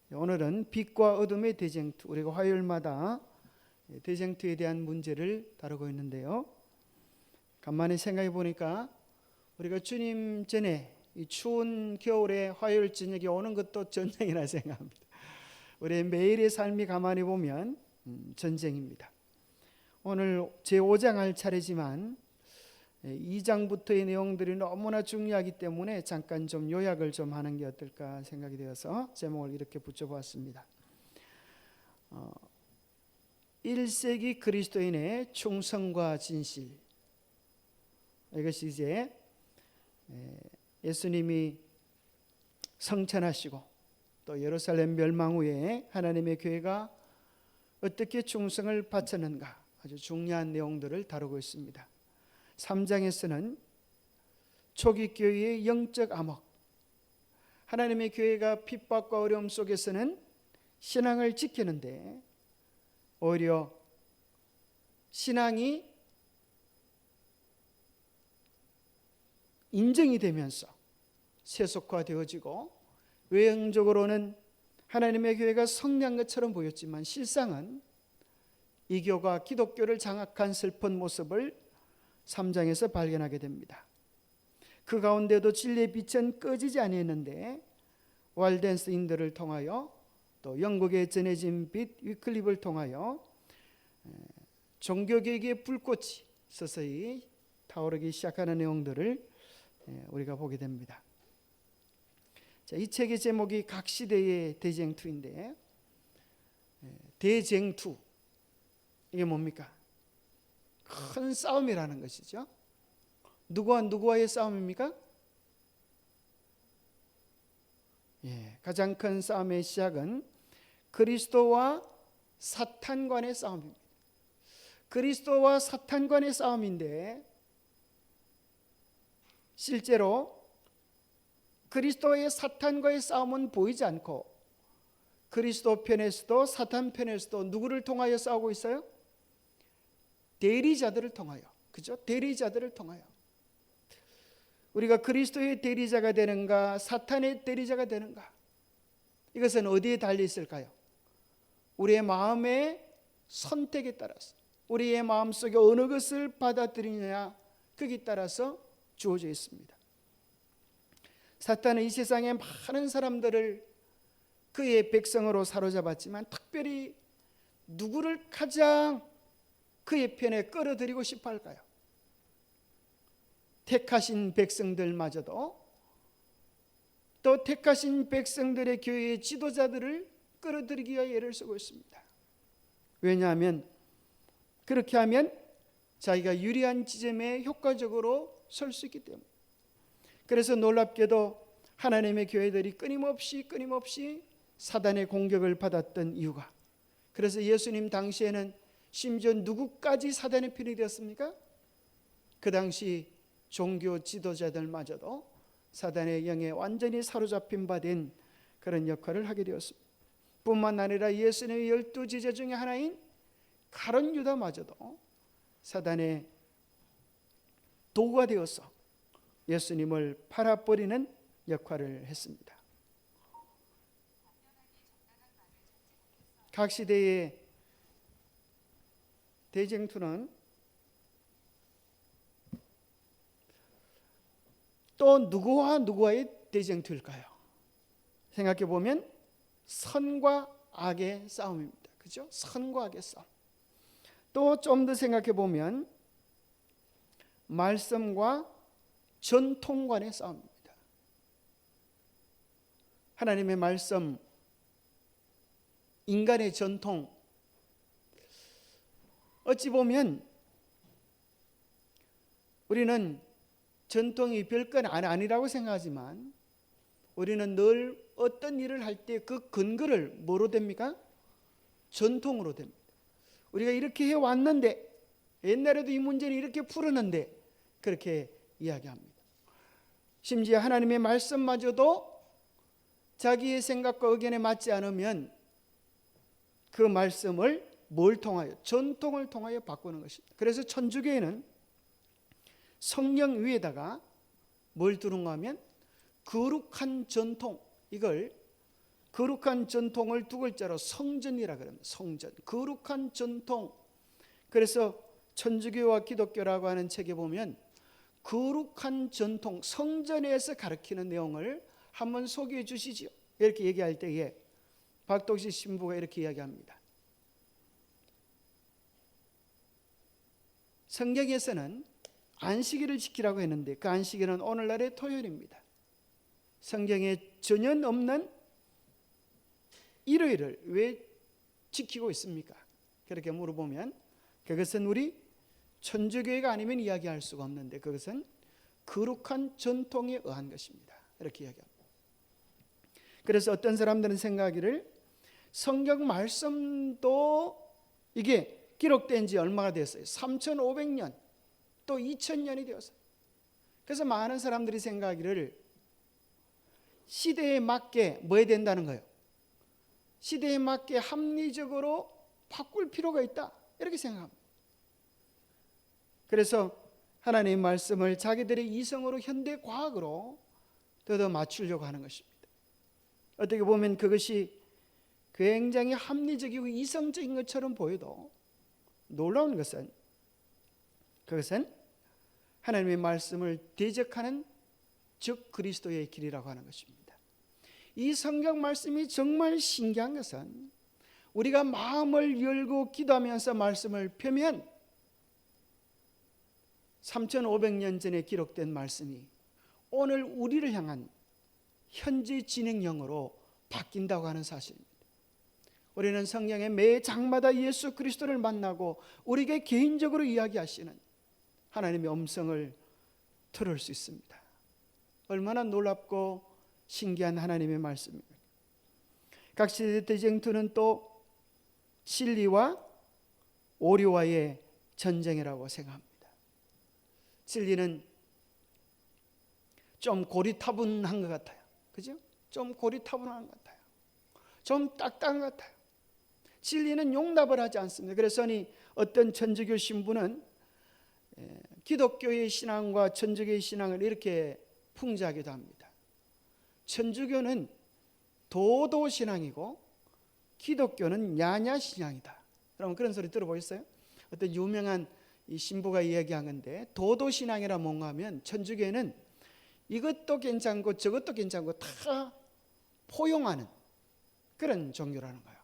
오늘은 빛과 어둠의 대쟁투, 우리가 화요일마다 대쟁투에 대한 문제를 다루고 있는데요. 간만에 생각해 보니까 우리가 주님 전에 이 추운 겨울에 화요일 저녁에 오는 것도 전쟁이라 생각합니다. 우리의 매일의 삶이 가만히 보면 전쟁입니다. 오늘 제5장 할 차례지만 2장부터의 내용들이 너무나 중요하기 때문에 잠깐 좀 요약을 좀 하는 게 어떨까 생각이 되어서 제목을 이렇게 붙여보았습니다. 1세기 그리스도인의 충성과 진실. 이것이 이제 예수님이 성천하시고 또 예루살렘 멸망 후에 하나님의 교회가 어떻게 충성을 바쳤는가, 아주 중요한 내용들을 다루고 있습니다. 3장에서는 초기 교회의 영적 암흑, 하나님의 교회가 핍박과 어려움 속에서는 신앙을 지키는데 오히려 신앙이 인정이 되면서 세속화되어지고 외형적으로는 하나님의 교회가 성장한 것처럼 보였지만 실상은 이교가 기독교를 장악한 슬픈 모습을 3장에서 발견하게 됩니다. 그 가운데도 진리의 빛은 꺼지지 아니했는데 왈덴스인들을 통하여 또 영국에 전해진 빛 위클립을 통하여 종교개혁의 불꽃이 서서히 타오르기 시작하는 내용들을 우리가 보게 됩니다. 자, 이 책의 제목이 각 시대의 대쟁투인데, 대쟁투 이게 뭡니까? 큰 싸움이라는 것이죠. 누구와 누구와의 싸움입니까? 가장 큰 싸움의 시작은 그리스도와 사탄 간의 싸움입니다. 그리스도와 사탄 간의 싸움인데 실제로 그리스도의 사탄과의 싸움은 보이지 않고 그리스도 편에서도 사탄 편에서도 누구를 통하여 싸우고 있어요? 대리자들을 통하여. 그죠? 대리자들을 통하여. 우리가 그리스도의 대리자가 되는가, 사탄의 대리자가 되는가? 이것은 어디에 달려 있을까요? 우리의 마음의 선택에 따라서, 우리의 마음속에 어느 것을 받아들이느냐, 거기에 따라서 주어져 있습니다. 사탄은 이 세상에 많은 사람들을 그의 백성으로 사로잡았지만 특별히 누구를 가장 그의 편에 끌어들이고 싶어 할까요? 택하신 백성들마저도, 또 택하신 백성들의 교회의 지도자들을 끌어들이기 위해 애를 쓰고 있습니다. 왜냐하면 그렇게 하면 자기가 유리한 지점에 효과적으로 설 수 있기 때문에. 그래서 놀랍게도 하나님의 교회들이 끊임없이 사단의 공격을 받았던 이유가, 그래서 예수님 당시에는 심지어 누구까지 사단의 편이 되었습니까? 그 당시 종교 지도자들마저도 사단의 영에 완전히 사로잡힌 바 된 그런 역할을 하게 되었습니다. 뿐만 아니라 예수님의 12 제자 중에 하나인 가룟 유다마저도 사단의 도구가 되어서 예수님을 팔아버리는 역할을 했습니다. 각 시대의 대쟁투는 또 누구와 누구와의 대쟁투일까요? 생각해 보면 선과 악의 싸움입니다. 그죠? 선과 악의 싸움. 또 좀 더 생각해 보면 말씀과 전통 간의 싸움입니다. 하나님의 말씀, 인간의 전통. 어찌 보면 우리는 전통이 별건 아니라고 생각하지만 우리는 늘 어떤 일을 할 때 그 근거를 뭐로 됩니까? 전통으로 됩니다. 우리가 이렇게 해왔는데, 옛날에도 이 문제는 이렇게 풀었는데, 그렇게 이야기합니다. 심지어 하나님의 말씀마저도 자기의 생각과 의견에 맞지 않으면 그 말씀을 뭘 통하여? 전통을 통하여 바꾸는 것입니다. 그래서 천주교에는 성령 위에다가 뭘 두는가 하면 거룩한 전통, 이걸 거룩한 전통을 두 글자로 성전이라 그럽니다. 성전, 거룩한 전통. 그래서 천주교와 기독교라고 하는 책에 보면 거룩한 전통, 성전에서 가르치는 내용을 한번 소개해 주시죠. 이렇게 얘기할 때에 박독식 신부가 이렇게 이야기합니다. 성경에서는 안식일을 지키라고 했는데 그 안식일은 오늘날의 토요일입니다. 성경에 전혀 없는 일요일을 왜 지키고 있습니까? 그렇게 물어보면 그것은 우리 천주교회가 아니면 이야기할 수가 없는데 그것은 거룩한 전통에 의한 것입니다. 이렇게 이야기합니다. 그래서 어떤 사람들은 생각하기를 성경 말씀도 이게 기록된 지 얼마가 됐어요? 3500년 또 2000년이 되었어요. 그래서 많은 사람들이 생각하기를 시대에 맞게 뭐 해야 된다는 거예요? 시대에 맞게 합리적으로 바꿀 필요가 있다 이렇게 생각합니다. 그래서 하나님의 말씀을 자기들의 이성으로 현대 과학으로 더 맞추려고 하는 것입니다. 어떻게 보면 그것이 굉장히 합리적이고 이성적인 것처럼 보여도 놀라운 것은 그것은 하나님의 말씀을 대적하는 즉 그리스도의 길이라고 하는 것입니다. 이 성경 말씀이 정말 신기한 것은 우리가 마음을 열고 기도하면서 말씀을 펴면 3500년 전에 기록된 말씀이 오늘 우리를 향한 현재 진행형으로 바뀐다고 하는 사실입니다. 우리는 성경의 매 장마다 예수 그리스도를 만나고 우리에게 개인적으로 이야기하시는 하나님의 음성을 들을 수 있습니다. 얼마나 놀랍고 신기한 하나님의 말씀입니다. 각 시대 대쟁투는 또 진리와 오류와의 전쟁이라고 생각합니다. 진리는 좀 고리타분한 것 같아요. 그죠? 좀 고리타분한 것 같아요. 좀 딱딱한 것 같아요. 진리는 용납을 하지 않습니다. 그래서 어떤 천주교 신부는 기독교의 신앙과 천주교의 신앙을 이렇게 풍자하기도 합니다. 천주교는 도도 신앙이고 기독교는 야냐 신앙이다. 여러분 그런 소리 들어보셨어요? 어떤 유명한 이 신부가 이야기한 건데 도도 신앙이라 뭔가 하면 천주교는 이것도 괜찮고 저것도 괜찮고 다 포용하는 그런 종교라는 거예요.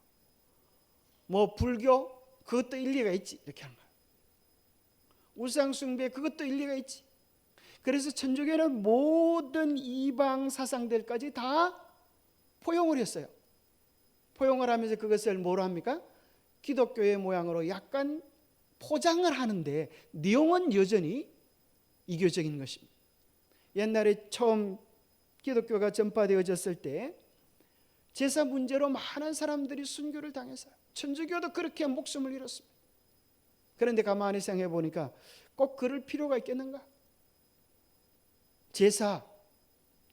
뭐 불교 그것도 일리가 있지 이렇게 하는 거예요. 우상숭배 그것도 일리가 있지. 그래서 천주교는 모든 이방 사상들까지 다 포용을 했어요. 포용을 하면서 그것을 뭐로 합니까? 기독교의 모양으로 약간 포장을 하는데 내용은 여전히 이교적인 것입니다. 옛날에 처음 기독교가 전파되어졌을 때 제사 문제로 많은 사람들이 순교를 당했어요. 천주교도 그렇게 목숨을 잃었습니다. 그런데 가만히 생각해 보니까 꼭 그럴 필요가 있겠는가? 제사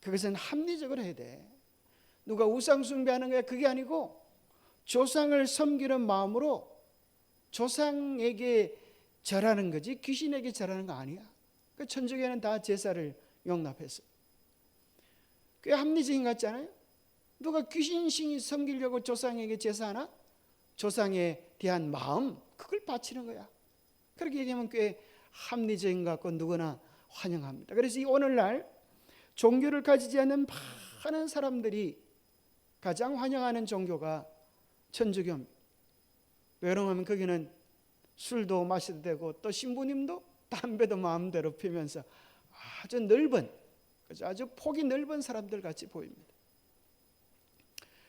그것은 합리적으로 해야 돼. 누가 우상 숭배하는 거야 그게 아니고 조상을 섬기는 마음으로 조상에게 절하는 거지 귀신에게 절하는 거 아니야. 그 천주교는 다 제사를 용납했어요. 꽤 합리적인 것 같지 않아요? 누가 귀신신이 섬기려고 조상에게 제사하나? 조상에 대한 마음 그걸 바치는 거야. 그렇게 얘기하면 꽤 합리적인 것 같고 누구나 환영합니다. 그래서 이 오늘날 종교를 가지지 않는 많은 사람들이 가장 환영하는 종교가 천주교입니다. 왜 그러냐면 거기는 술도 마셔도 되고 또 신부님도 담배도 마음대로 피우면서 아주 넓은 아주 폭이 넓은 사람들 같이 보입니다.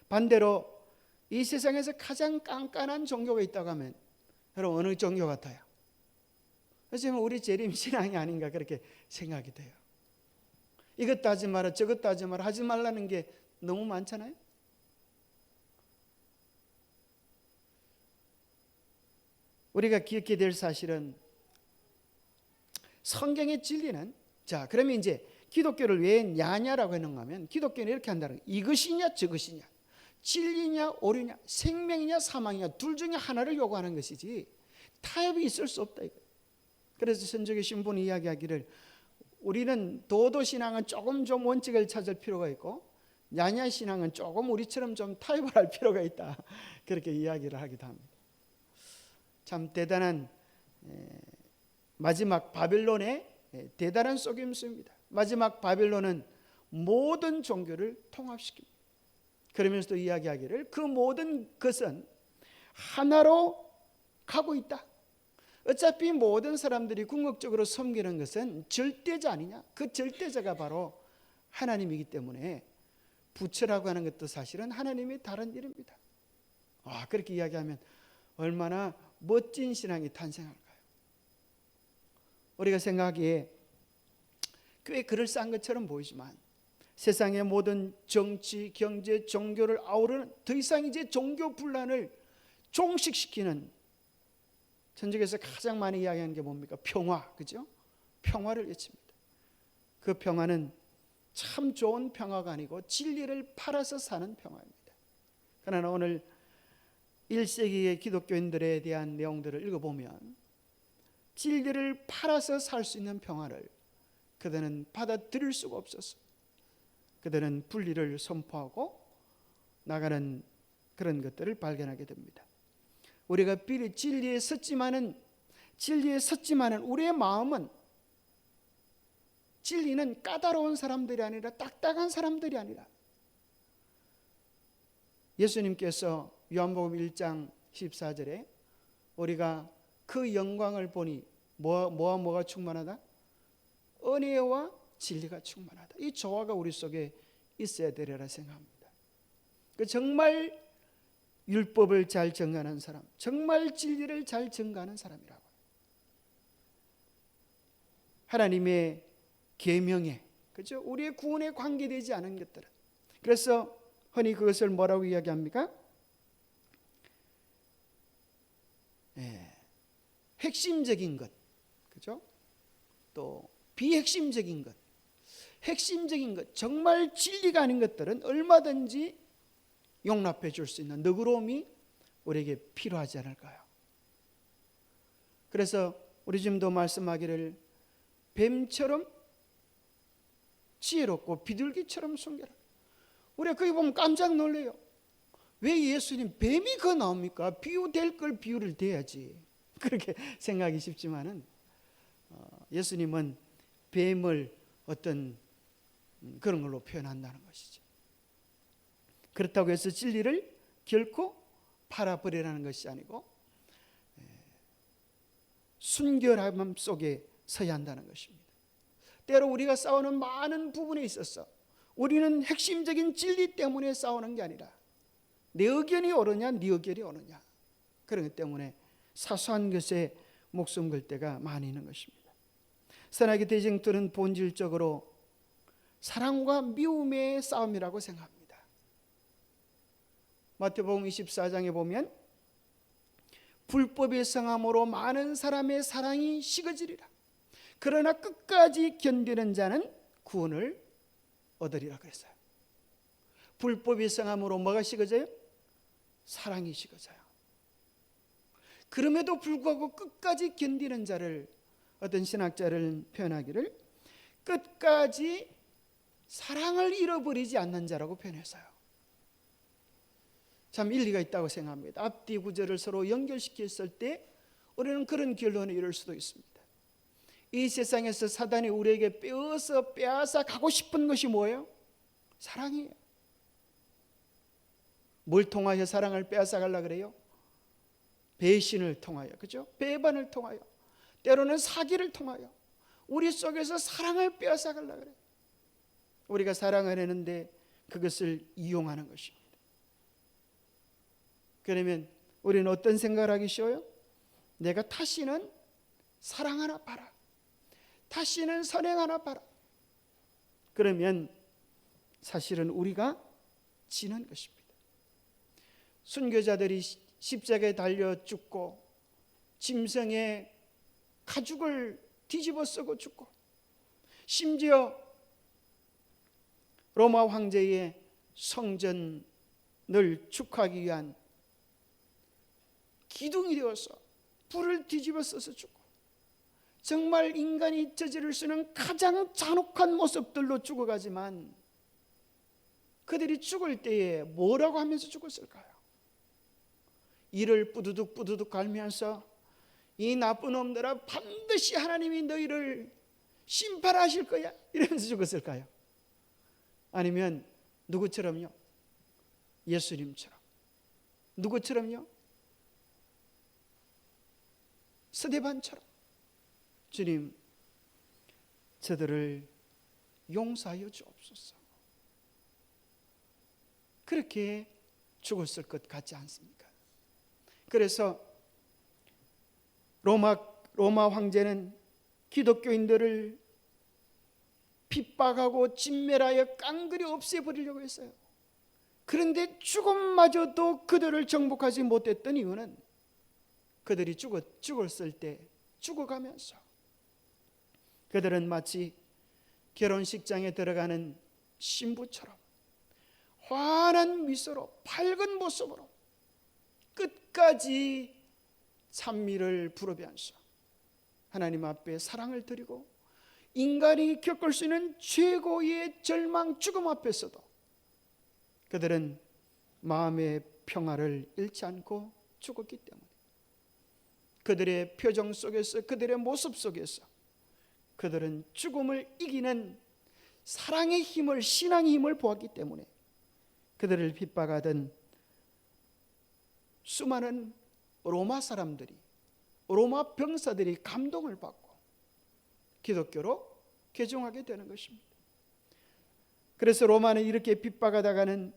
반대로 이 세상에서 가장 깐깐한 종교가 있다고 하면 여러분 어느 종교 같아요? 그래서 우리 재림신앙이 아닌가 그렇게 생각이 돼요. 이것도 하지 마라 저것도 하지 마라 하지 말라는 게 너무 많잖아요. 우리가 기억해야 될 사실은 성경의 진리는 자 그러면 이제 기독교를 왜 야냐라고 했는가 하면 기독교는 이렇게 한다는 거예요. 이것이냐 저것이냐 진리냐 오류냐 생명이냐 사망이냐 둘 중에 하나를 요구하는 것이지 타협이 있을 수 없다 이거예요. 그래서 천주교 신부는 이야기하기를 우리는 도도신앙은 조금 좀 원칙을 찾을 필요가 있고 야냐 신앙은 조금 우리처럼 좀 타협을 할 필요가 있다. 그렇게 이야기를 하기도 합니다. 참 대단한 마지막 바벨론의 대단한 속임수입니다. 마지막 바벨론은 모든 종교를 통합시킵니다. 그러면서도 이야기하기를 그 모든 것은 하나로 가고 있다. 어차피 모든 사람들이 궁극적으로 섬기는 것은 절대자 아니냐. 그 절대자가 바로 하나님이기 때문에 부처라고 하는 것도 사실은 하나님의 다른 이름입니다. 그렇게 이야기하면 얼마나 멋진 신앙이 탄생할까요? 우리가 생각하기에 꽤 그럴싸한 것처럼 보이지만 세상의 모든 정치, 경제, 종교를 아우르는 더 이상 이제 종교 분란을 종식시키는 전적에서 가장 많이 이야기하는 게 뭡니까? 평화, 그죠? 평화를 외칩니다. 그 평화는 참 좋은 평화가 아니고 진리를 팔아서 사는 평화입니다. 그러나 오늘 1세기의 기독교인들에 대한 내용들을 읽어보면 진리를 팔아서 살 수 있는 평화를 그들은 받아들일 수가 없었어요. 그들은 분리를 선포하고 나가는 그런 것들을 발견하게 됩니다. 우리가 비리 진리에 섰지만은 우리의 마음은 진리는 까다로운 사람들이 아니라 딱딱한 사람들이 아니라 예수님께서 요한복음 1장 14절에 우리가 그 영광을 보니 뭐가 충만하다? 은혜와 진리가 충만하다. 이 조화가 우리 속에 있어야 되리라 생각합니다. 정말 율법을 잘 증거하는 사람, 정말 진리를 잘 증거하는 사람이라고. 하나님의 계명에, 그렇죠? 우리의 구원에 관계되지 않은 것들은. 그래서 흔히 그것을 뭐라고 이야기합니까? 핵심적인 것, 그렇죠? 또 비핵심적인 것, 핵심적인 것, 정말 진리가 아닌 것들은 얼마든지 용납해 줄 수 있는 너그러움이 우리에게 필요하지 않을까요? 그래서 우리 지금도 말씀하기를 뱀처럼 지혜롭고 비둘기처럼 순결하라. 우리가 거기 보면 깜짝 놀래요. 왜 예수님 뱀이 그 나옵니까? 비유될 걸 비유를 대야지. 그렇게 생각이 쉽지만은 예수님은 뱀을 어떤 그런 걸로 표현한다는 것이죠. 그렇다고 해서 진리를 결코 팔아버리라는 것이 아니고 순결함 속에 서야 한다는 것입니다. 때로 우리가 싸우는 많은 부분에 있어서 우리는 핵심적인 진리 때문에 싸우는 게 아니라 내 의견이 옳으냐 네 의견이 옳으냐 그런 것 때문에 사소한 것에 목숨 걸 때가 많이 있는 것입니다. 선악의 대쟁투는 본질적으로 사랑과 미움의 싸움이라고 생각합니다. 마태복음 24장에 보면 불법의 성함으로 많은 사람의 사랑이 식어지리라. 그러나 끝까지 견디는 자는 구원을 얻으리라 그랬어요. 불법의 성함으로 뭐가 식어져요? 사랑이 식어져요. 그럼에도 불구하고 끝까지 견디는 자를 어떤 신학자를 표현하기를 끝까지 사랑을 잃어버리지 않는 자라고 표현했어요. 참 일리가 있다고 생각합니다. 앞뒤 구절을 서로 연결시켰을 때 우리는 그런 결론에 이를 수도 있습니다. 이 세상에서 사단이 우리에게 빼앗아 가고 싶은 것이 뭐예요? 사랑이에요. 뭘 통하여 사랑을 빼앗아 가려고 그래요? 배신을 통하여, 그죠? 배반을 통하여, 때로는 사기를 통하여 우리 속에서 사랑을 빼앗아 가려고 그래요. 우리가 사랑을 했는데 그것을 이용하는 것입니다. 그러면 우리는 어떤 생각을 하기 쉬워요? 내가 다시는 사랑 하나 봐라, 다시는 선행 하나 봐라. 그러면 사실은 우리가 지는 것입니다. 순교자들이 십자가에 달려 죽고 짐승의 가죽을 뒤집어 쓰고 죽고 심지어 로마 황제의 성전을 축하하기 위한 기둥이 되어서 불을 뒤집어 써서 죽고 정말 인간이 저지를 수 있는 가장 잔혹한 모습들로 죽어가지만 그들이 죽을 때에 뭐라고 하면서 죽었을까요? 이를 뿌두둑 뿌두둑 갈면서 이 나쁜 놈들아, 반드시 하나님이 너희를 심판하실 거야, 이러면서 죽었을까요? 아니면 누구처럼요? 예수님처럼. 누구처럼요? 스데반처럼. 주님, 저들을 용서하여 주옵소서. 그렇게 죽었을 것 같지 않습니까? 그래서 로마 황제는 기독교인들을 핍박하고 진멸하여 깡그리 없애버리려고 했어요. 그런데 죽음마저도 그들을 정복하지 못했던 이유는 그들이 죽었을 때 죽어가면서 그들은 마치 결혼식장에 들어가는 신부처럼 환한 미소로 밝은 모습으로 끝까지 찬미를 부르면서 하나님 앞에 사랑을 드리고 인간이 겪을 수 있는 최고의 절망, 죽음 앞에서도 그들은 마음의 평화를 잃지 않고 죽었기 때문에 그들의 표정 속에서, 그들의 모습 속에서 그들은 죽음을 이기는 사랑의 힘을, 신앙의 힘을 보았기 때문에 그들을 핍박하던 수많은 로마 사람들이, 로마 병사들이 감동을 받고 기독교로 개종하게 되는 것입니다. 그래서 로마는 이렇게 핍박하다가는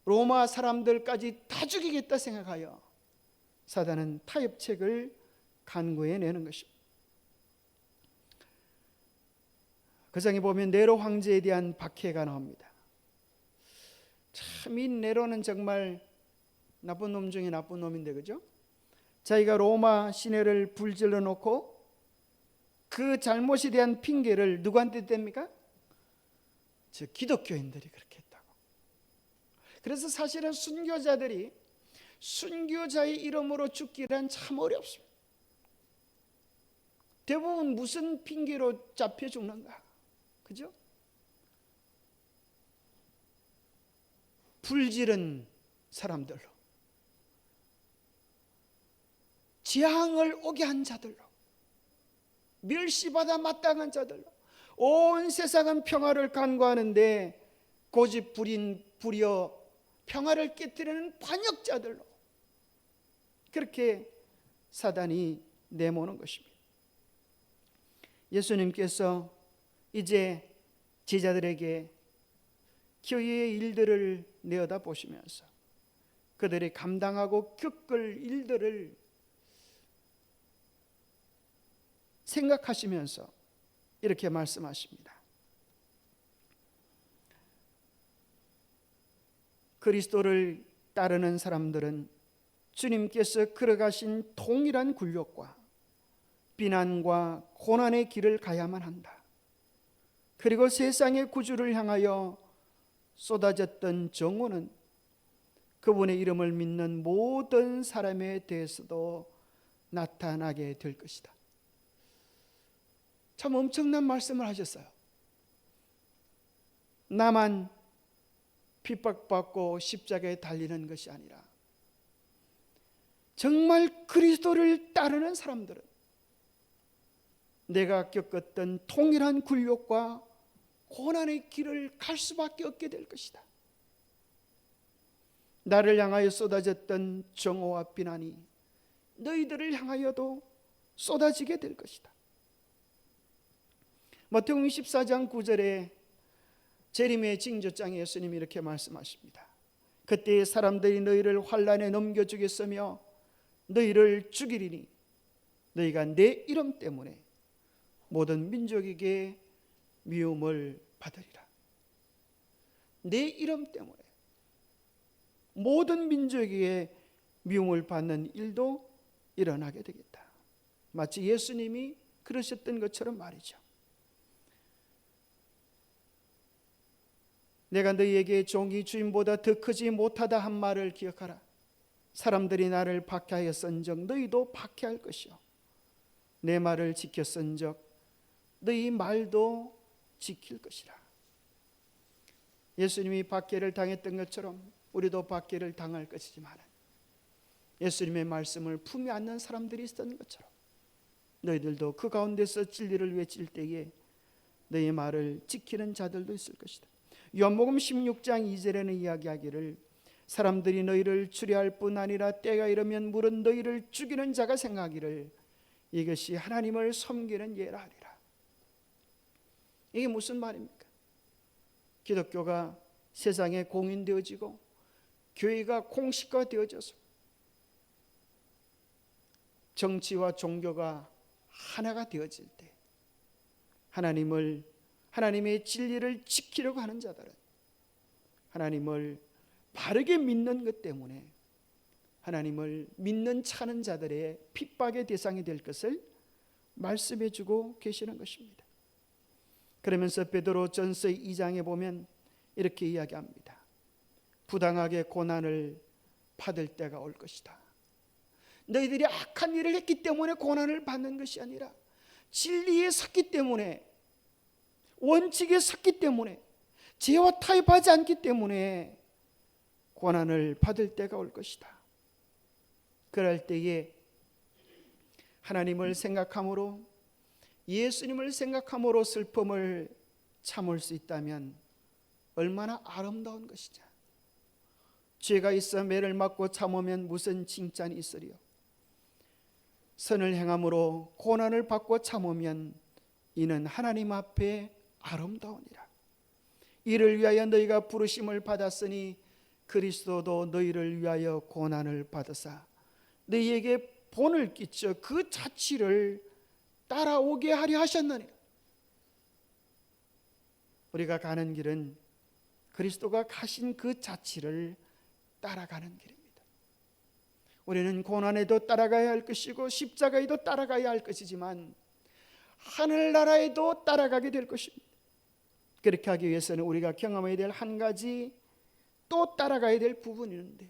로마 사람들까지 다 죽이겠다 생각하여 사단은 타협책을 간구해 내는 것입니다. 그 장에 보면 네로 황제에 대한 박해가 나옵니다. 참 이 네로는 정말 나쁜 놈 중에 나쁜 놈인데, 그죠? 자기가 로마 시내를 불질러 놓고 그 잘못에 대한 핑계를 누구한테 댑니까? 저 기독교인들이 그렇게 했다고. 그래서 사실은 순교자들이 순교자의 이름으로 죽기란 참 어렵습니다. 대부분 무슨 핑계로 잡혀 죽는가? 그죠? 불지른 사람들로, 재앙을 오게 한 자들로, 멸시받아 마땅한 자들로, 온 세상은 평화를 간구하는데 고집 부려 평화를 깨뜨리는 반역자들로 그렇게 사단이 내모는 것입니다. 예수님께서 이제 제자들에게 교회의 일들을 내어다 보시면서 그들이 감당하고 겪을 일들을 생각하시면서 이렇게 말씀하십니다. 그리스도를 따르는 사람들은 주님께서 걸어가신 동일한 굴욕과 비난과 고난의 길을 가야만 한다. 그리고 세상의 구주를 향하여 쏟아졌던 정오는 그분의 이름을 믿는 모든 사람에 대해서도 나타나게 될 것이다. 참 엄청난 말씀을 하셨어요. 나만 핍박받고 십자가에 달리는 것이 아니라 정말 그리스도를 따르는 사람들은 내가 겪었던 동일한 굴욕과 고난의 길을 갈 수밖에 없게 될 것이다. 나를 향하여 쏟아졌던 정오와 비난이 너희들을 향하여도 쏟아지게 될 것이다. 마태복음 14장 9절에 재림의 징조장에 예수님이 이렇게 말씀하십니다. 그때 사람들이 너희를 환난에 넘겨주겠으며 너희를 죽이리니 너희가 내 이름 때문에 모든 민족에게 미움을 받으리라. 내 이름 때문에 모든 민족에게 미움을 받는 일도 일어나게 되겠다. 마치 예수님이 그러셨던 것처럼 말이죠. 내가 너희에게 종이 주인보다 더 크지 못하다 한 말을 기억하라. 사람들이 나를 박해하였은즉 너희도 박해할 것이요 내 말을 지켰은즉 너희 말도 지킬 것이라. 예수님이 박해를 당했던 것처럼 우리도 박해를 당할 것이지만 예수님의 말씀을 품에 안는 사람들이 있었던 것처럼 너희들도 그 가운데서 진리를 외칠 때에 너희 말을 지키는 자들도 있을 것이다. 요한복음 16장 2절에는 이야기하기를 사람들이 너희를 추리할 뿐 아니라 때가 이르면 물은 너희를 죽이는 자가 생각하기를 이것이 하나님을 섬기는 예라 하리라. 이게 무슨 말입니까? 기독교가 세상에 공인되어지고 교회가 공식화되어져서 정치와 종교가 하나가 되어질 때 하나님의 진리를 지키려고 하는 자들은 하나님을 바르게 믿는 것 때문에 하나님을 믿는 차는 자들의 핍박의 대상이 될 것을 말씀해 주고 계시는 것입니다. 그러면서 베드로전서 2장에 보면 이렇게 이야기합니다. 부당하게 고난을 받을 때가 올 것이다. 너희들이 악한 일을 했기 때문에 고난을 받는 것이 아니라 진리에 섰기 때문에, 원칙에 섰기 때문에, 죄와 타협하지 않기 때문에 고난을 받을 때가 올 것이다. 그럴 때에 하나님을 생각함으로, 예수님을 생각함으로 슬픔을 참을 수 있다면 얼마나 아름다운 것이냐. 죄가 있어 매를 맞고 참으면 무슨 칭찬이 있으리요. 선을 행함으로 고난을 받고 참으면 이는 하나님 앞에 아름다우니라. 이를 위하여 너희가 부르심을 받았으니 그리스도도 너희를 위하여 고난을 받으사 너희에게 본을 끼쳐 그 자취를 따라오게 하려 하셨느니라. 우리가 가는 길은 그리스도가 가신 그 자취를 따라가는 길입니다. 우리는 고난에도 따라가야 할 것이고 십자가에도 따라가야 할 것이지만 하늘나라에도 따라가게 될 것입니다. 그렇게 하기 위해서는 우리가 경험해야 될 한 가지, 또 따라가야 될 부분이 있는데,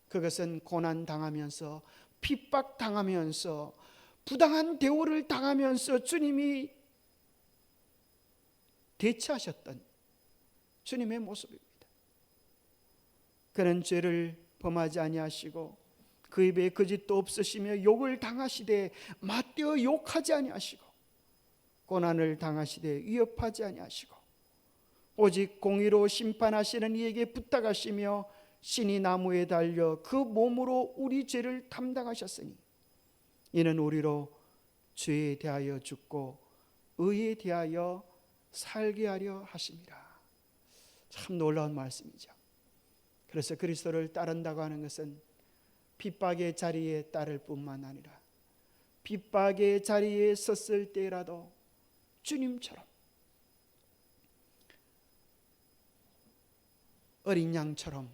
그것은 고난 당하면서, 핍박 당하면서, 부당한 대우를 당하면서 주님이 대처하셨던 주님의 모습입니다. 그는 죄를 범하지 아니하시고 그 입에 거짓도 없으시며 욕을 당하시되 맞대어 욕하지 아니하시고 고난을 당하시되 위협하지 아니하시고 오직 공의로 심판하시는 이에게 부탁하시며 신이 나무에 달려 그 몸으로 우리 죄를 담당하셨으니 이는 우리로 죄에 대하여 죽고 의에 대하여 살게 하려 하심이라. 참 놀라운 말씀이죠. 그래서 그리스도를 따른다고 하는 것은 핍박의 자리에 따를 뿐만 아니라 핍박의 자리에 섰을 때라도 주님처럼 어린 양처럼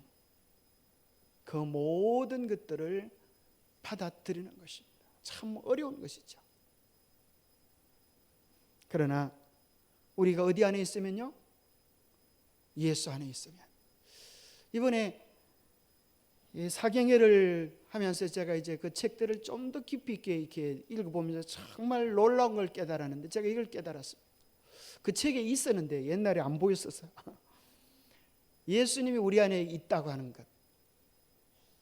그 모든 것들을 받아들이는 것입니다. 참 어려운 것이죠. 그러나 우리가 어디 안에 있으면요? 예수 안에 있으면. 이번에 사경회를 하면서 제가 이제 그 책들을 좀 더 깊이 있게 이렇게 읽어보면서 정말 놀라운 걸 깨달았는데, 제가 이걸 깨달았습니다. 그 책에 있었는데 옛날에 안 보였었어요. 예수님이 우리 안에 있다고 하는 것,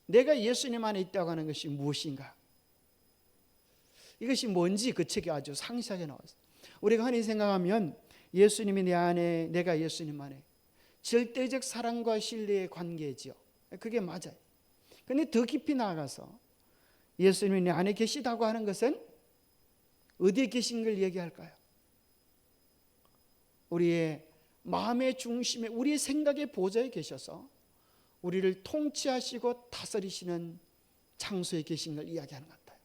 내가 예수님 안에 있다고 하는 것이 무엇인가, 이것이 뭔지 그 책에 아주 상세하게 나왔어요. 우리가 흔히 생각하면 예수님이 내 안에, 내가 예수님 안에, 절대적 사랑과 신뢰의 관계지요. 그게 맞아요. 그런데 더 깊이 나아가서 예수님이 내 안에 계시다고 하는 것은 어디에 계신 걸 얘기할까요? 우리의 마음의 중심에, 우리의 생각의 보좌에 계셔서 우리를 통치하시고 다스리시는 장소에 계신 걸 이야기하는 것 같아요.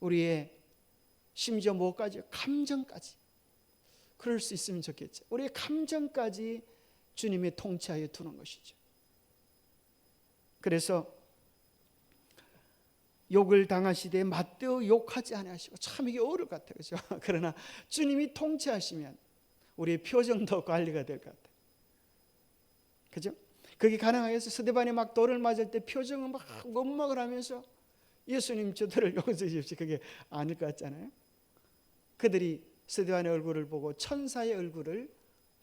우리의 심지어 뭐까지, 감정까지, 그럴 수 있으면 좋겠죠. 우리의 감정까지 주님의 통치하에 두는 것이죠. 그래서 욕을 당하시되 맞대어 욕하지 아니하시고, 참 이게 어려울 것 같아요. 그렇죠? 그러나 주님이 통치하시면 우리의 표정도 관리가 될 것 같아요. 그죠? 그게 가능하겠어요? 스데반이 막 돌을 맞을 때 표정은 막 원망을 하면서 예수님 저들을 용서해 주십시오. 그게 아닐 것 같잖아요. 그들이 스데반의 얼굴을 보고 천사의 얼굴을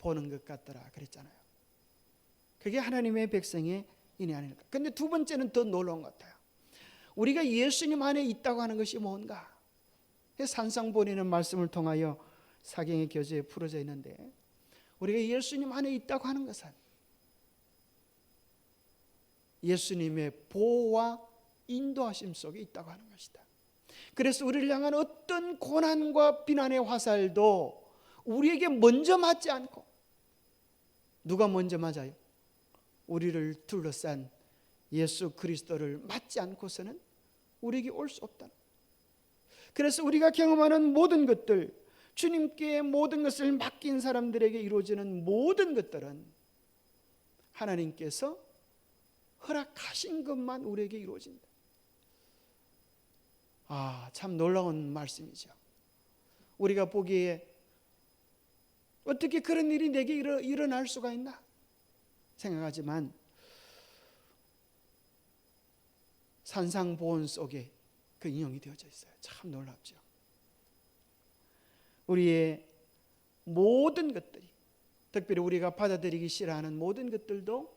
보는 것 같더라 그랬잖아요. 그게 하나님의 백성의 인이 아닐까. 근데 두 번째는 더 놀라운 것 같아요. 우리가 예수님 안에 있다고 하는 것이 뭔가? 산상보리는 말씀을 통하여 사경의 교재에 풀어져 있는데, 우리가 예수님 안에 있다고 하는 것은 예수님의 보호와 인도하심 속에 있다고 하는 것이다. 그래서 우리를 향한 어떤 고난과 비난의 화살도 우리에게 먼저 맞지 않고, 누가 먼저 맞아요? 우리를 둘러싼 예수 그리스도를 맞지 않고서는 우리에게 올 수 없다. 그래서 우리가 경험하는 모든 것들, 주님께 모든 것을 맡긴 사람들에게 이루어지는 모든 것들은 하나님께서 허락하신 것만 우리에게 이루어진다. 참 놀라운 말씀이죠. 우리가 보기에 어떻게 그런 일이 내게 일어날 수가 있나 생각하지만, 산상보온 속에 그 인용이 되어져 있어요. 참 놀랍죠. 우리의 모든 것들이, 특별히 우리가 받아들이기 싫어하는 모든 것들도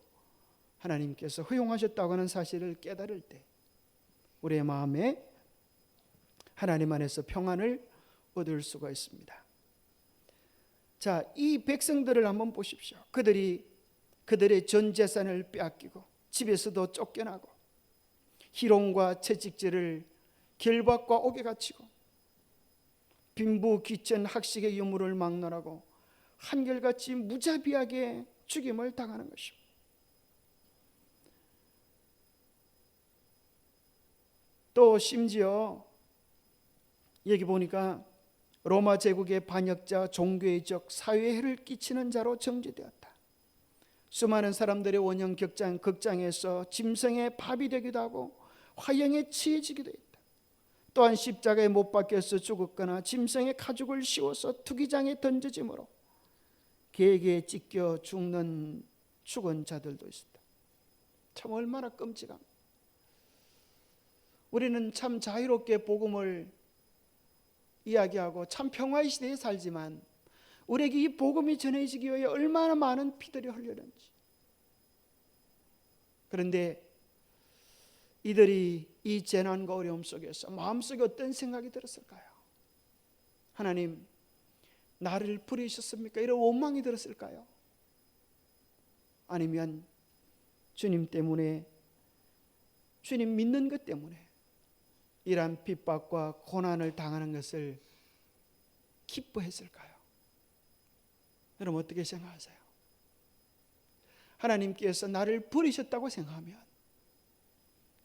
하나님께서 허용하셨다고 하는 사실을 깨달을 때 우리의 마음에 하나님 안에서 평안을 얻을 수가 있습니다. 자, 이 백성들을 한번 보십시오. 그들의 전 재산을 빼앗기고 집에서도 쫓겨나고 희롱과 채찍질을 결박과 옥에 갇히고 빈부 귀천 학식의 유물을 막론하고 한결같이 무자비하게 죽임을 당하는 것입니다. 또 심지어 여기 보니까 로마 제국의 반역자, 종교의 적, 사회에 해를 끼치는 자로 정죄되었다. 수많은 사람들의 원형 극장에서 짐승의 밥이 되기도 하고 화형에 치해지기도 했다. 또한 십자가에 못 박혀서 죽었거나 짐승의 가죽을 씌워서 투기장에 던져짐으로 개에게 찢겨 죽는 자들도 있었다. 참 얼마나 끔찍합니다. 우리는 참 자유롭게 복음을 이야기하고 참 평화의 시대에 살지만, 우리에게 이 복음이 전해지기 위해 얼마나 많은 피들이 흘렸는지. 그런데 이들이 이 재난과 어려움 속에서 마음속에 어떤 생각이 들었을까요? 하나님, 나를 버리셨습니까? 이런 원망이 들었을까요? 아니면 주님 때문에, 주님 믿는 것 때문에 이러한 핍박과 고난을 당하는 것을 기뻐했을까요? 여러분 어떻게 생각하세요? 하나님께서 나를 버리셨다고 생각하면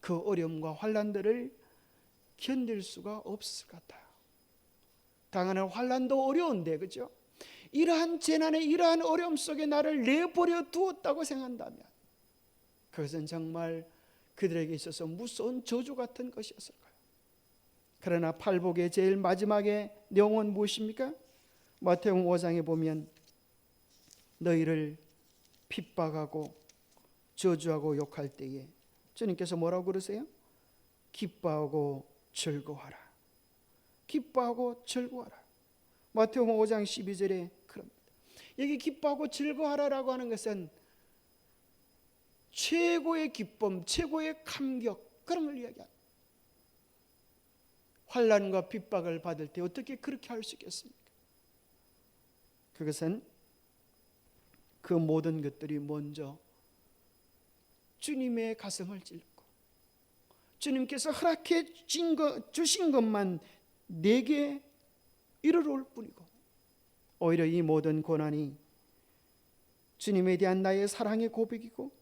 그 어려움과 환난들을 견딜 수가 없을 것 같아요. 당하는 환난도 어려운데, 그죠? 이러한 재난에, 이러한 어려움 속에 나를 내버려 두었다고 생각한다면 그것은 정말 그들에게 있어서 무서운 저주 같은 것이었을 거예요. 그러나 팔복의 제일 마지막에 내용은 무엇입니까? 마태복음 5장에 보면 너희를 핍박하고 저주하고 욕할 때에 주님께서 뭐라고 그러세요? 기뻐하고 즐거워하라. 기뻐하고 즐거워하라. 마태복음 5장 12절에 그럽니다. 여기 기뻐하고 즐거워하라라고 하는 것은 최고의 기쁨, 최고의 감격, 그런 걸 이야기합니다. 환난과 핍박을 받을 때 어떻게 그렇게 할 수 있겠습니까? 그것은 그 모든 것들이 먼저 주님의 가슴을 찔렀고, 주님께서 허락해 주신 것만 내게 이르러올 뿐이고, 오히려 이 모든 고난이 주님에 대한 나의 사랑의 고백이고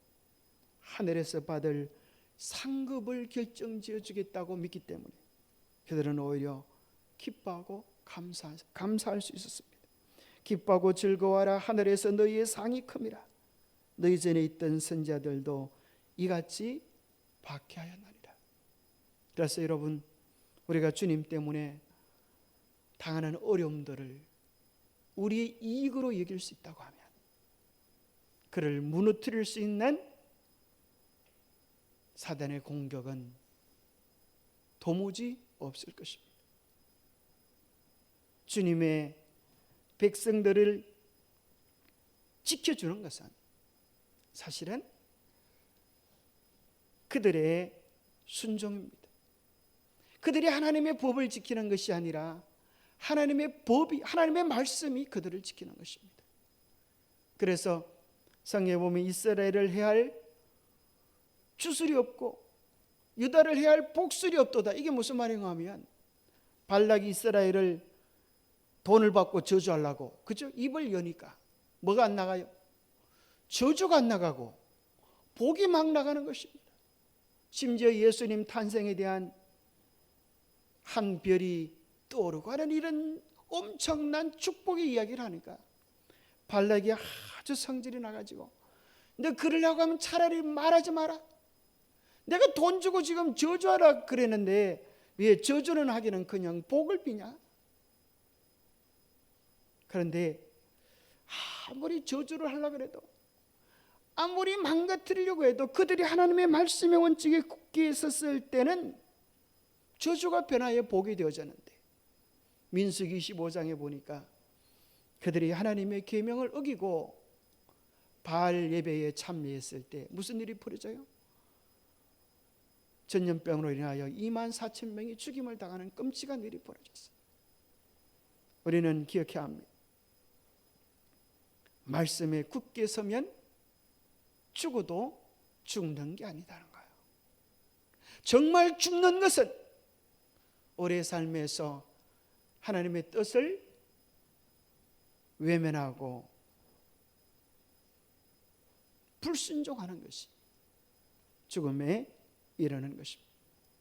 하늘에서 받을 상급을 결정지어 주겠다고 믿기 때문에 그들은 오히려 기뻐하고 감사할 수 있었습니다. 기뻐하고 즐거워하라. 하늘에서 너희의 상이 큼이라. 너희 전에 있던 선지자들도 이같이 박해하였나니라. 그래서 여러분, 우리가 주님 때문에 당하는 어려움들을 우리의 이익으로 여길 수 있다고 하면 그를 무너뜨릴 수 있는 사단의 공격은 도무지 없을 것입니다. 주님의 백성들을 지켜주는 것은 사실은 그들의 순종입니다. 그들이 하나님의 법을 지키는 것이 아니라 하나님의 법이, 하나님의 말씀이 그들을 지키는 것입니다. 그래서 성경에 보면 이스라엘을 해할 주술이 없고 유다를 해할 복술이 없도다. 이게 무슨 말인가 하면 발락이 이스라엘을 돈을 받고 저주하려고, 그죠? 입을 여니까 뭐가 안 나가요? 저주가 안 나가고 복이 막 나가는 것입니다. 심지어 예수님 탄생에 대한 한 별이 떠오르고 하는 이런 엄청난 축복의 이야기를 하니까 발락이 아주 성질이 나가지고, 근데 그러려고 하면 차라리 말하지 마라. 내가 돈 주고 지금 저주하라 그랬는데 왜 저주는 하기는 그냥 복을 비냐? 그런데 아무리 저주를 하려고 해도, 아무리 망가뜨리려고 해도 그들이 하나님의 말씀의 원칙에 굳게 있었을 때는 저주가 변화의 복이 되어졌는데, 민수기 25장에 보니까 그들이 하나님의 계명을 어기고 바알 예배에 참여했을 때 무슨 일이 벌어져요? 전염병으로 인하여 24,000명이 죽임을 당하는 끔찍한 일이 벌어졌어요. 우리는 기억해야 합니다. 말씀에 굳게 서면 죽어도 죽는 게 아니다는 거예요. 정말 죽는 것은 우리의 삶에서 하나님의 뜻을 외면하고 불순종하는 것이 죽음에 이르는 것입니다.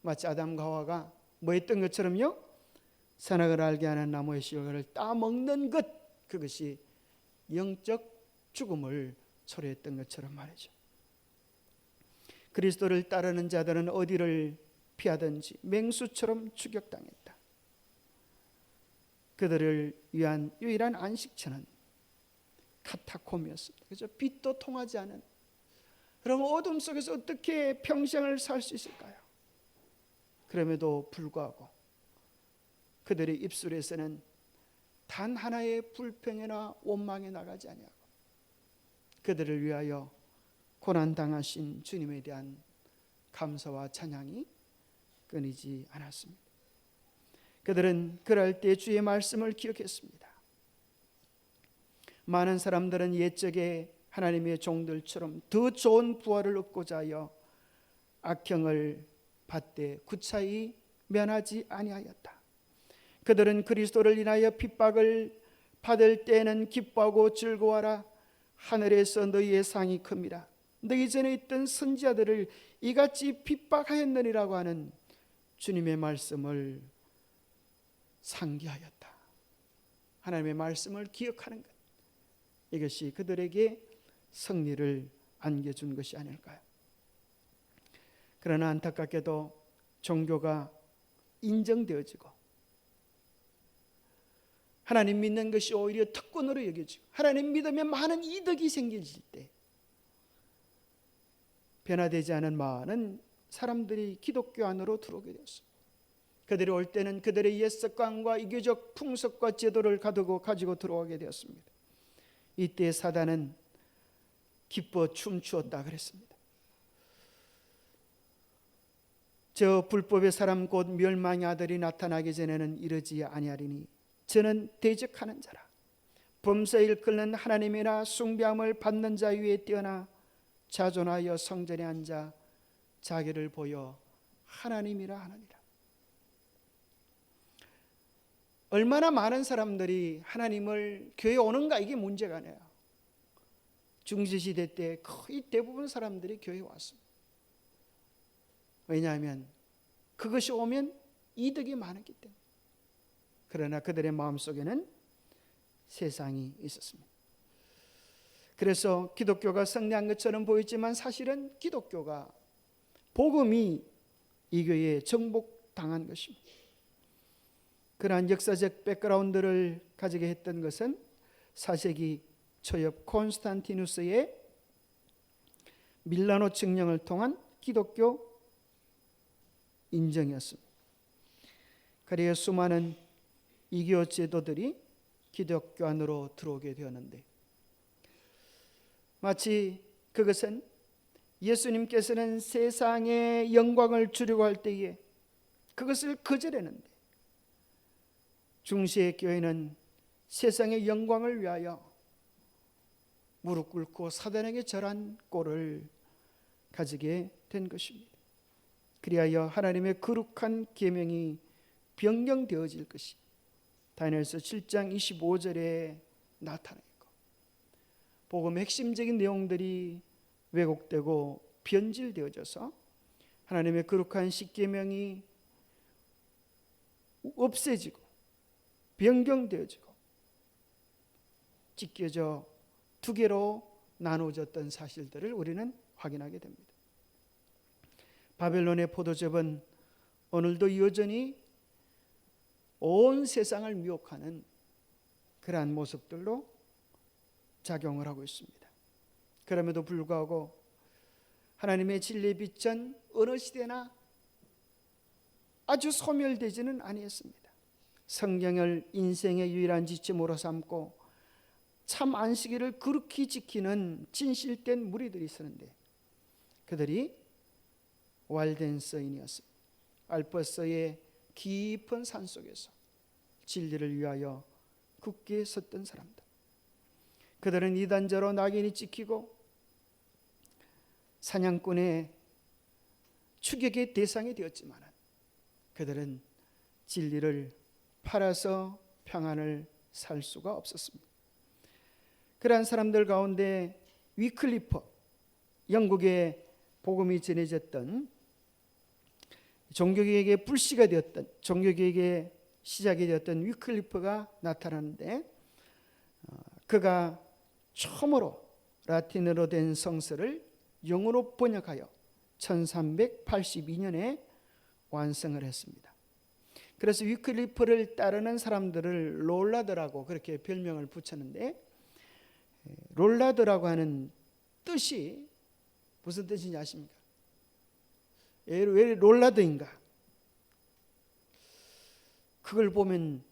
마치 아담과 하와가 뭐 했던 것처럼요, 선악을 알게 하는 나무의 씨를 따먹는 것, 그것이 영적 죽음을 초래했던 것처럼 말이죠. 그리스도를 따르는 자들은 어디를 피하든지 맹수처럼 추격당했다. 그들을 위한 유일한 안식처는 카타콤이었습니다. 그래서 빛도 통하지 않은, 그럼 어둠 속에서 어떻게 평생을 살 수 있을까요? 그럼에도 불구하고 그들의 입술에서는 단 하나의 불평이나 원망이 나가지 아니하고 그들을 위하여 고난당하신 주님에 대한 감사와 찬양이 끊이지 않았습니다. 그들은 그럴 때 주의 말씀을 기억했습니다. 많은 사람들은 옛적에 하나님의 종들처럼 더 좋은 부활을 얻고자 하여 악형을 받되 구차히 면하지 아니하였다. 그들은 그리스도를 인하여 핍박을 받을 때에는 기뻐하고 즐거워하라. 하늘에서 너희의 상이 큽니다. 너희 전에 있던 선지자들을 이같이 핍박하였느니라고 하는 주님의 말씀을 상기하였다. 하나님의 말씀을 기억하는 것, 이것이 그들에게 승리를 안겨준 것이 아닐까요? 그러나 안타깝게도 종교가 인정되어지고 하나님 믿는 것이 오히려 특권으로 여겨지고 하나님 믿으면 많은 이득이 생겨질 때 변화되지 않은 많은 사람들이 기독교 안으로 들어오게 되었습니다. 그들이 올 때는 그들의 옛 습관과 이교적 풍습과 제도를 가지고 들어오게 되었습니다. 이때 사단은 기뻐 춤추었다 그랬습니다. 저 불법의 사람 곧 멸망의 아들이 나타나기 전에는 이르지 아니하리니 저는 대적하는 자라. 범사에 일컫는 하나님이나 숭배함을 받는 자 위에 뛰어나 자존하여 성전에 앉아 자기를 보여 하나님이라 하느니라. 얼마나 많은 사람들이 하나님을 교회에 오는가, 이게 문제가 아니에요. 중세시대 때 거의 대부분 사람들이 교회에 왔습니다. 왜냐하면 그것이 오면 이득이 많았기 때문에. 그러나 그들의 마음속에는 세상이 있었습니다. 그래서 기독교가 승리한 것처럼 보이지만 사실은 기독교가, 복음이 이 교회에 정복당한 것입니다. 그러한 역사적 백그라운드를 가지게 했던 것은 4세기 초엽 콘스탄티누스의 밀라노 칙령을 통한 기독교 인정이었습니다. 그래야 수많은 이교 제도들이 기독교 안으로 들어오게 되었는데, 마치 그것은 예수님께서는 세상의 영광을 주려고 할 때에 그것을 거절했는데, 중세의 교회는 세상의 영광을 위하여 무릎 꿇고 사단에게 절한 꼴을 가지게 된 것입니다. 그리하여 하나님의 거룩한 계명이 변경되어질 것이 다니엘서 7장 25절에 나타나고, 복음의 핵심적인 내용들이 왜곡되고 변질되어져서 하나님의 거룩한 십계명이 없애지고 변경되어지고 찢겨져 두 개로 나누어졌던 사실들을 우리는 확인하게 됩니다. 바벨론의 포도즙은 오늘도 여전히 온 세상을 미혹하는 그러한 모습들로 작용을 하고 있습니다. 그럼에도 불구하고 하나님의 진리의 빛은 어느 시대나 아주 소멸되지는 아니했습니다. 성경을 인생의 유일한 지침으로 삼고 참 안식일을 그렇게 지키는 진실된 무리들이 있었는데, 그들이 왈덴서인이었습니다. 알프스의 깊은 산속에서 진리를 위하여 굳게 섰던 사람들. 그들은 이단자로 낙인이 찍히고 사냥꾼의 추격의 대상이 되었지만 그들은 진리를 팔아서 평안을 살 수가 없었습니다. 그러한 사람들 가운데 위클리프, 영국에 복음이 전해졌던 종교개혁의 불씨가 되었던, 종교개혁의 시작이 되었던 위클리프가 나타나는데, 그가 처음으로 라틴어로 된 성서를 영어로 번역하여 1382년에 완성을 했습니다. 그래서 위클리프를 따르는 사람들을 롤라드라고 그렇게 별명을 붙였는데, 롤라드라고 하는 뜻이 무슨 뜻인지 아십니까? 왜 롤라드인가? 그걸 보면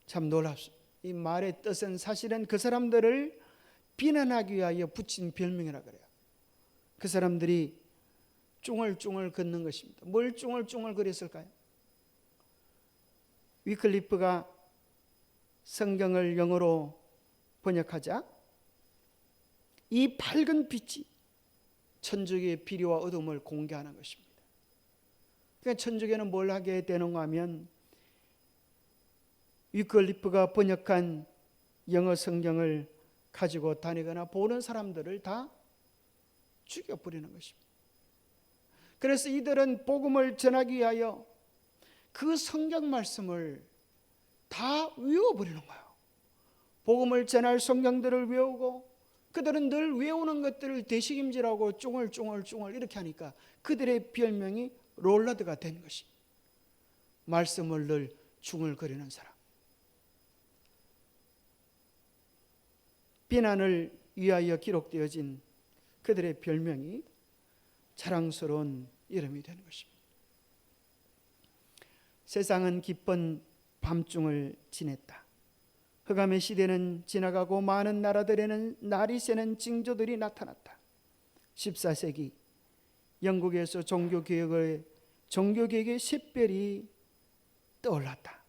참 놀랍습니다. 이 말의 뜻은 사실은 그 사람들을 비난하기 위하여 붙인 별명이라 그래요. 그 사람들이 쭝얼쭝얼 걷는 것입니다. 뭘 쭝얼쭝얼 그랬을까요? 위클리프가 성경을 영어로 번역하자 이 밝은 빛이 천주교의 비리와 어둠을 공개하는 것입니다. 그러니까 천주교는 뭘 하게 되는가 하면 위클리프가 번역한 영어 성경을 가지고 다니거나 보는 사람들을 다 죽여버리는 것입니다. 그래서 이들은 복음을 전하기 위하여 그 성경 말씀을 다 외워버리는 거예요. 복음을 전할 성경들을 외우고 그들은 늘 외우는 것들을 되새김질하고 쫑얼쫑얼쫑얼 이렇게 하니까 그들의 별명이 롤라드가 된 것입니다. 말씀을 늘 중얼거리는 사람. 비난을 위하여 기록되어진 그들의 별명이 자랑스러운 이름이 되는 것입니다. 세상은 기쁜 밤중을 지냈다. 흑암의 시대는 지나가고 많은 나라들에는 날이 새는 징조들이 나타났다. 14세기 영국에서 종교개혁의 샛별이 떠올랐다.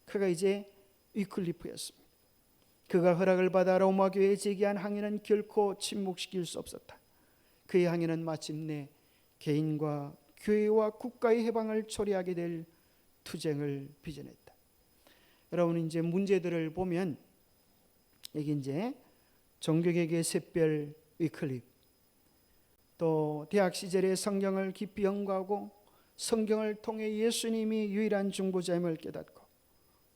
그가 이제 위클리프였습니다. 그가 허락을 받아 로마 교회에 제기한 항의는 결코 침묵시킬 수 없었다. 그의 항의는 마침내 개인과 교회와 국가의 해방을 초래하게 될 투쟁을 빚어냈다. 여러분, 이제 문제들을 보면 여기 이제 종교개혁의 샛별 위클리프, 또 대학 시절에 성경을 깊이 연구하고 성경을 통해 예수님이 유일한 중보자임을 깨닫고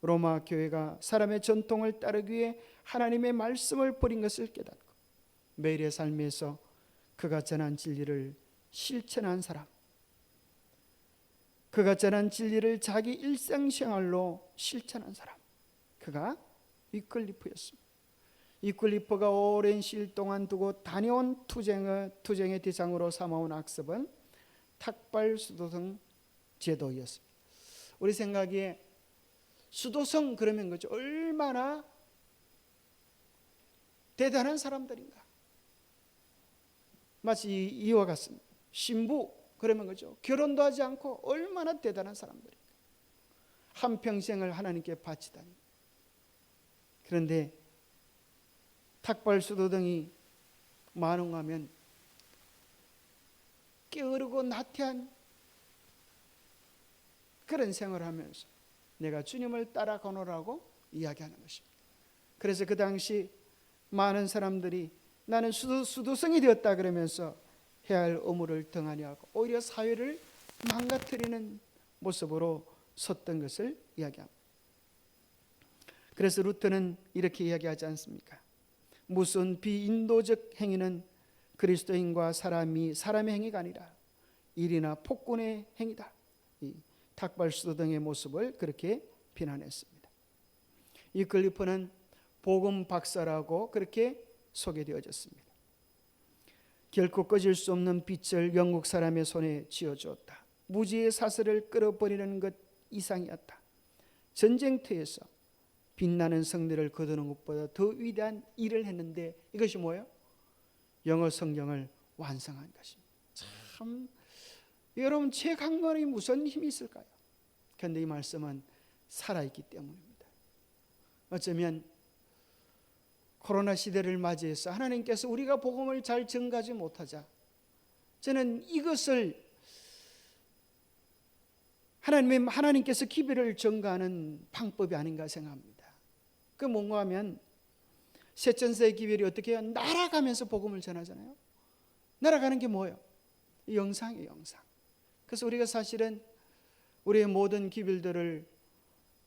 로마 교회가 사람의 전통을 따르기 위해 하나님의 말씀을 버린 것을 깨닫고 매일의 삶에서 그가 전한 진리를 실천한 사람, 그가 전한 진리를 자기 일상생활로 실천한 사람, 그가 위클리프였습니다. 위클리프가 오랜 시일 동안 두고 다녀온 투쟁의 대상으로 삼아온 악습은 탁발 수도성 제도였습니다. 우리 생각에 수도성 그러면 그죠? 얼마나 대단한 사람들인가. 마치 이와 같습니다. 신부 그러면 그죠? 결혼도 하지 않고 얼마나 대단한 사람들이 한평생을 하나님께 바치다니. 그런데 탁발수도 등이 만흥하면 게으르고 나태한 그런 생활을 하면서 내가 주님을 따라가노라고 이야기하는 것입니다. 그래서 그 당시 많은 사람들이 나는 수도성이 되었다 그러면서 해야 할 의무를 등한히 하고 오히려 사회를 망가뜨리는 모습으로 섰던 것을 이야기합니다. 그래서 루터는 이렇게 이야기하지 않습니까? 무슨 비인도적 행위는 그리스도인과 사람의 행위가 아니라 일이나 폭군의 행위다. 이 탁발수도 등의 모습을 그렇게 비난했습니다. 이 글리퍼는 복음 박사라고 그렇게 소개되어졌습니다. 결코 꺼질 수 없는 빛을 영국 사람의 손에 쥐어주었다. 무지의 사슬을 끌어버리는 것 이상이었다. 전쟁터에서 빛나는 성대를 거두는 것보다 더 위대한 일을 했는데 이것이 뭐예요? 영어 성경을 완성한 것입니다. 참 여러분 책 한 권이 무슨 힘이 있을까요? 그런데 이 말씀은 살아있기 때문입니다. 어쩌면 코로나 시대를 맞이해서 하나님께서 우리가 복음을 잘 전가하지 못하자 저는 이것을 하나님께서 기별을 전가하는 방법이 아닌가 생각합니다. 그 뭔가 하면 셋전세의 기별이 어떻게 해요? 날아가면서 복음을 전하잖아요. 날아가는 게 뭐예요? 영상이에요, 영상. 그래서 우리가 사실은 우리의 모든 기별들을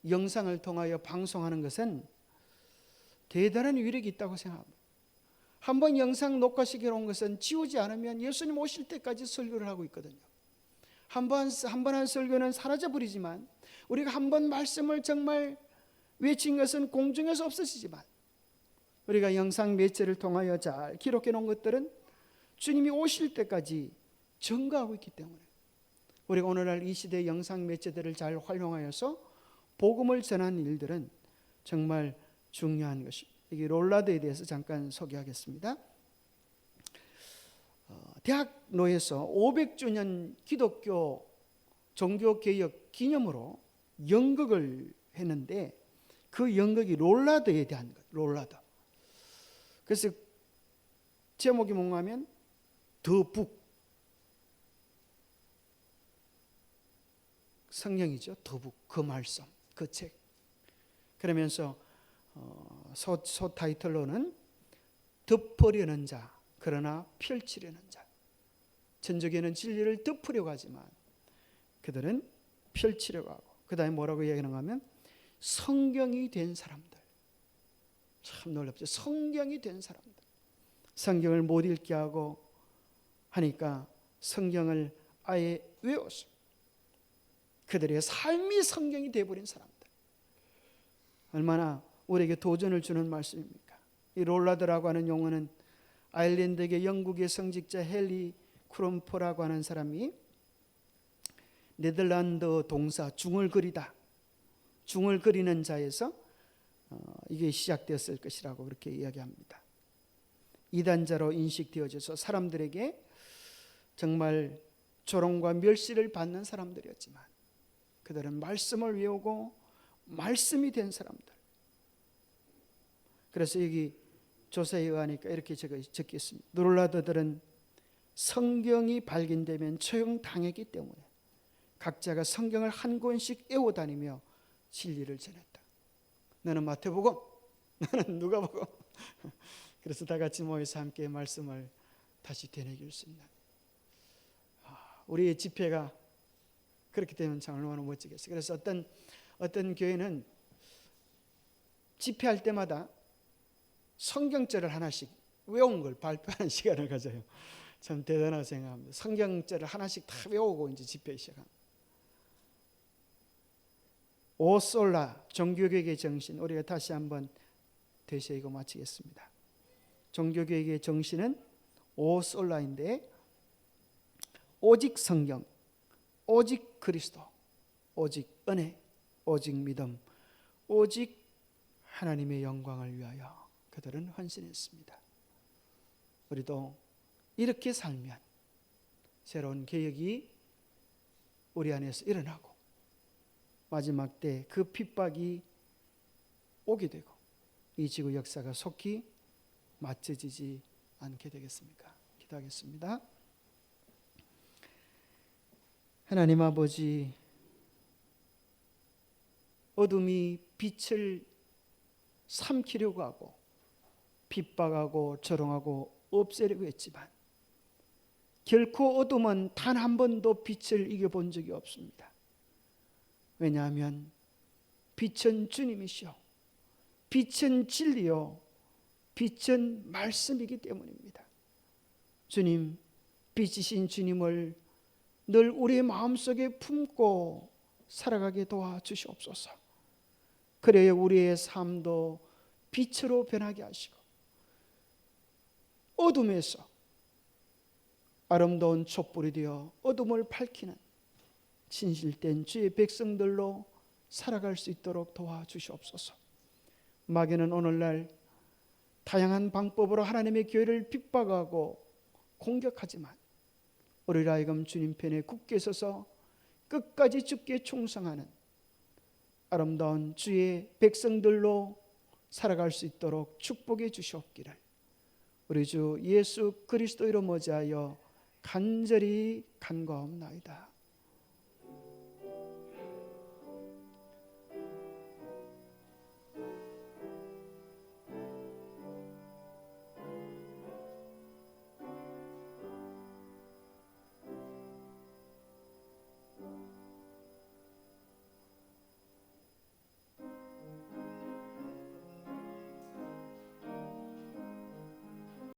영상을 통하여 방송하는 것은 대단한 위력이 있다고 생각합니다. 한번 영상 녹화시켜 놓은 것은 지우지 않으면 예수님 오실 때까지 설교를 하고 있거든요. 한 번 한 설교는 사라져버리지만 우리가 한 번 말씀을 정말 외친 것은 공중에서 없어지지만 우리가 영상 매체를 통하여 잘 기록해 놓은 것들은 주님이 오실 때까지 전가하고 있기 때문에 우리가 오늘날 이 시대의 영상 매체들을 잘 활용하여서 복음을 전하는 일들은 정말 중요한 것입니다. 여기 롤라드에 대해서 잠깐 소개하겠습니다. 대학로에서 500주년 기독교 종교개혁 기념으로 연극을 했는데 그 연극이 롤라드에 대한 것, 롤라드. 그래서 제목이 뭔가 하면 더 북, 성경이죠. 더 북, 그 말씀, 그 책. 그러면서 소 타이틀로는 덮으려는 자, 그러나 펼치려는 자. 천주교는 진리를 덮으려고 하지만 그들은 펼치려고 하고 그 다음에 뭐라고 이야기하는가 하면 성경이 된 사람들. 참 놀랍죠. 성경이 된 사람들. 성경을 못 읽게 하고 하니까 성경을 아예 외웠어. 그들의 삶이 성경이 되어버린 사람들. 얼마나 우리에게 도전을 주는 말씀입니까? 이 롤라드라고 하는 용어는 아일랜드계 영국의 성직자 헨리 크롬포라고 하는 사람이 네덜란드 동사 중을 그리다, 중을 그리는 자에서 이게 시작되었을 것이라고 그렇게 이야기합니다. 이단자로 인식되어져서 사람들에게 정말 조롱과 멸시를 받는 사람들이었지만 그들은 말씀을 외우고 말씀이 된 사람들. 그래서 여기 조사에 의하니까 이렇게 적혀 있습니다. 롤라드들은 성경이 발견되면 처형당했기 때문에 각자가 성경을 한 권씩 외워다니며 진리를 전했다. 너는 마태복음, 너는 누가복음. 그래서 다 같이 모여서 함께 말씀을 다시 되새길 수 있는 우리의 집회가 그렇게 되면 참 얼마나 멋지겠어요. 그래서 어떤 교회는 집회할 때마다 성경절을 하나씩 외운 걸 발표하는 시간을 가져요. 참 대단하다고 생각합니다. 성경절을 하나씩 다 외우고 이제 집회 시작합니다. 오솔라 종교개혁의 정신, 우리가 다시 한번 되새기고 마치겠습니다. 종교개혁의 정신은 오솔라인데 오직 성경, 오직 그리스도, 오직 은혜, 오직 믿음, 오직 하나님의 영광을 위하여 그들은 헌신했습니다. 우리도 이렇게 살면 새로운 개혁이 우리 안에서 일어나고 마지막 때 그 핍박이 오게 되고 이 지구 역사가 속히 맞춰지지 않게 되겠습니까? 기도하겠습니다. 하나님 아버지, 어둠이 빛을 삼키려고 하고 핍박하고 조롱하고 없애려고 했지만 결코 어둠은 단 한 번도 빛을 이겨본 적이 없습니다. 왜냐하면 빛은 주님이시오, 빛은 진리요, 빛은 말씀이기 때문입니다. 주님, 빛이신 주님을 늘 우리의 마음속에 품고 살아가게 도와주시옵소서. 그래야 우리의 삶도 빛으로 변하게 하시고 어둠에서 아름다운 촛불이 되어 어둠을 밝히는 진실된 주의 백성들로 살아갈 수 있도록 도와주시옵소서. 마귀는 오늘날 다양한 방법으로 하나님의 교회를 핍박하고 공격하지만 우리를 하여금 주님 편에 굳게 서서 끝까지 주께 충성하는 아름다운 주의 백성들로 살아갈 수 있도록 축복해 주시옵기를 우리 주 예수 그리스도 이름 어지하여 간절히 간구하옵나이다.